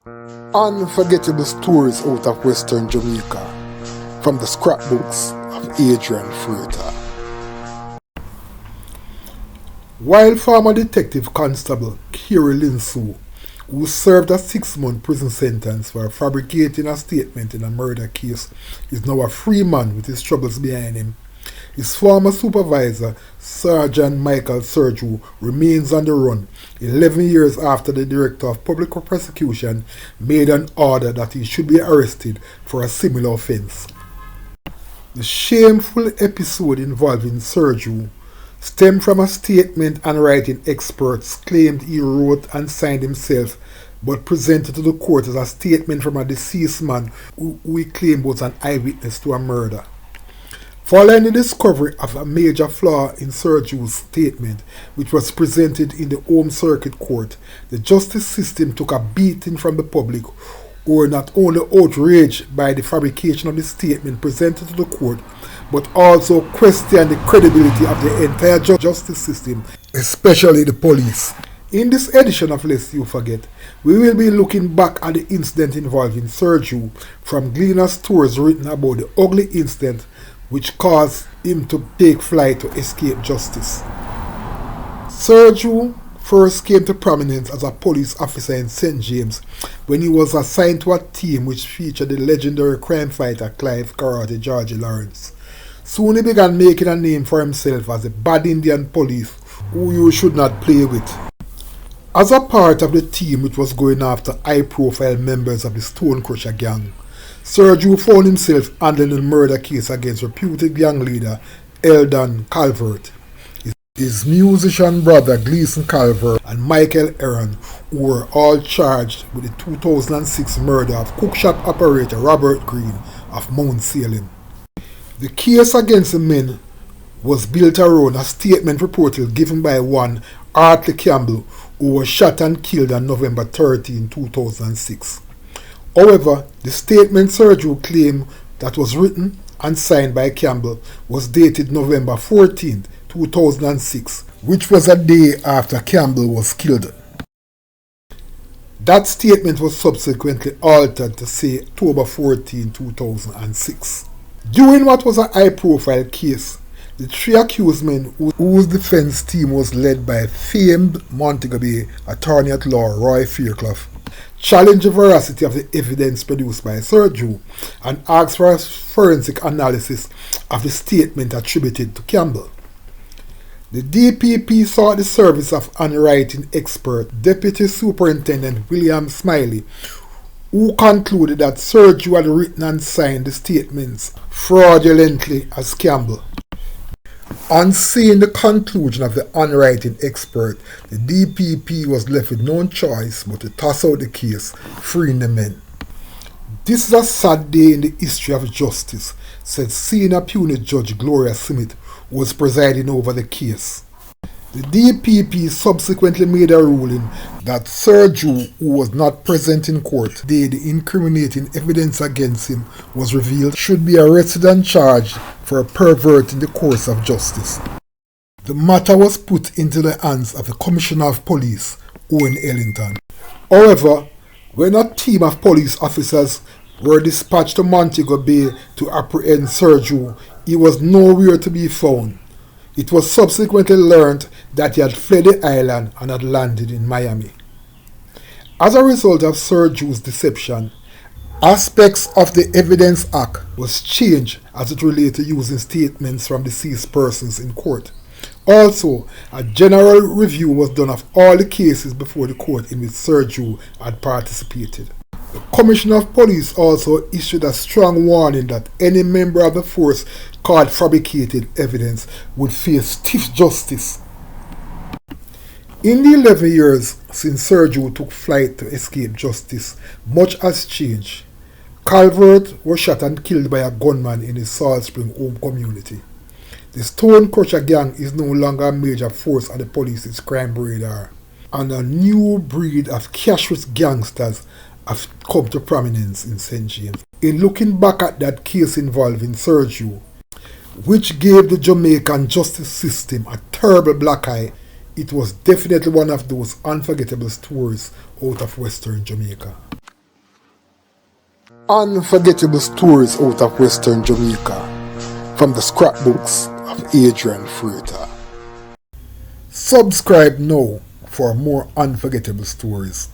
Unforgettable stories out of Western Jamaica from the scrapbooks of Adrian Freighter. While former detective constable Carey Lyn-Sue, who served a 6-month prison sentence for fabricating a statement in a murder case, is now a free man with his troubles behind him, his former supervisor, Sergeant Michael Surjue, remains on the run 11 years after the Director of Public Prosecution made an order that he should be arrested for a similar offence. The shameful episode involving Surjue stemmed from a statement handwriting experts claimed he wrote and signed himself, but presented to the court as a statement from a deceased man who he claimed was an eyewitness to a murder. Following the discovery of a major flaw in Surjue's statement, which was presented in the Home Circuit Court, the justice system took a beating from the public, who were not only outraged by the fabrication of the statement presented to the court, but also questioned the credibility of the entire justice system, especially the police. In this edition of Lest You Forget, we will be looking back at the incident involving Surjue from Gleaner's stories written about the ugly incident which caused him to take flight to escape justice. Surjue first came to prominence as a police officer in St. James when he was assigned to a team which featured the legendary crime fighter Clive Karate Georgie Lawrence. Soon he began making a name for himself as a bad Indian police who you should not play with. As a part of the team which was going after high-profile members of the Stonecrusher gang, Surjue found himself handling a murder case against reputed gang leader Eldon Calvert, his musician brother Gleason Calvert, and Michael Aaron, who were all charged with the 2006 murder of cookshop operator Robert Green of Mount Salem. The case against the men was built around a statement reportedly given by one Hartley Campbell, who was shot and killed on November 13, 2006. However, the statement Surjue claimed that was written and signed by Campbell was dated November 14, 2006, which was a day after Campbell was killed. That statement was subsequently altered to say October 14, 2006. During what was a high-profile case, the three accused men whose defense team was led by famed Montego Bay attorney-at-law Roy Fairclough challenged the veracity of the evidence produced by Surjue and asked for a forensic analysis of the statement attributed to Campbell. The DPP sought the service of handwriting expert Deputy Superintendent William Smiley, who concluded that Surjue had written and signed the statements fraudulently as Campbell. On seeing the conclusion of the handwriting expert, the DPP was left with no choice but to toss out the case, freeing the men. "This is a sad day in the history of justice," said Senior Puny Judge Gloria Smith, who was presiding over the case. The DPP subsequently made a ruling that Surjue, who was not present in court the day the incriminating evidence against him was revealed, should be arrested and charged for perverting the course of justice. The matter was put into the hands of the Commissioner of Police, Owen Ellington. However, when a team of police officers were dispatched to Montego Bay to apprehend Surjue, he was nowhere to be found. It was subsequently learned that he had fled the island and had landed in Miami. As a result of Surjue's deception, aspects of the Evidence Act was changed as it related to using statements from deceased persons in court. Also, a general review was done of all the cases before the court in which Surjue had participated. The Commissioner of Police also issued a strong warning that any member of the force caught fabricated evidence would face stiff justice. In the 11 years since Surjue took flight to escape justice, much has changed. Calvert was shot and killed by a gunman in his Salt Spring home community. The Stonecrusher gang is no longer a major force on the police's crime radar, and a new breed of cashless gangsters have come to prominence in St. James. In looking back at that case involving Surjue, which gave the Jamaican justice system a terrible black eye, it was definitely one of those unforgettable stories out of Western Jamaica. Unforgettable stories out of Western Jamaica from the scrapbooks of Adrian Freighter. Subscribe now for more unforgettable stories.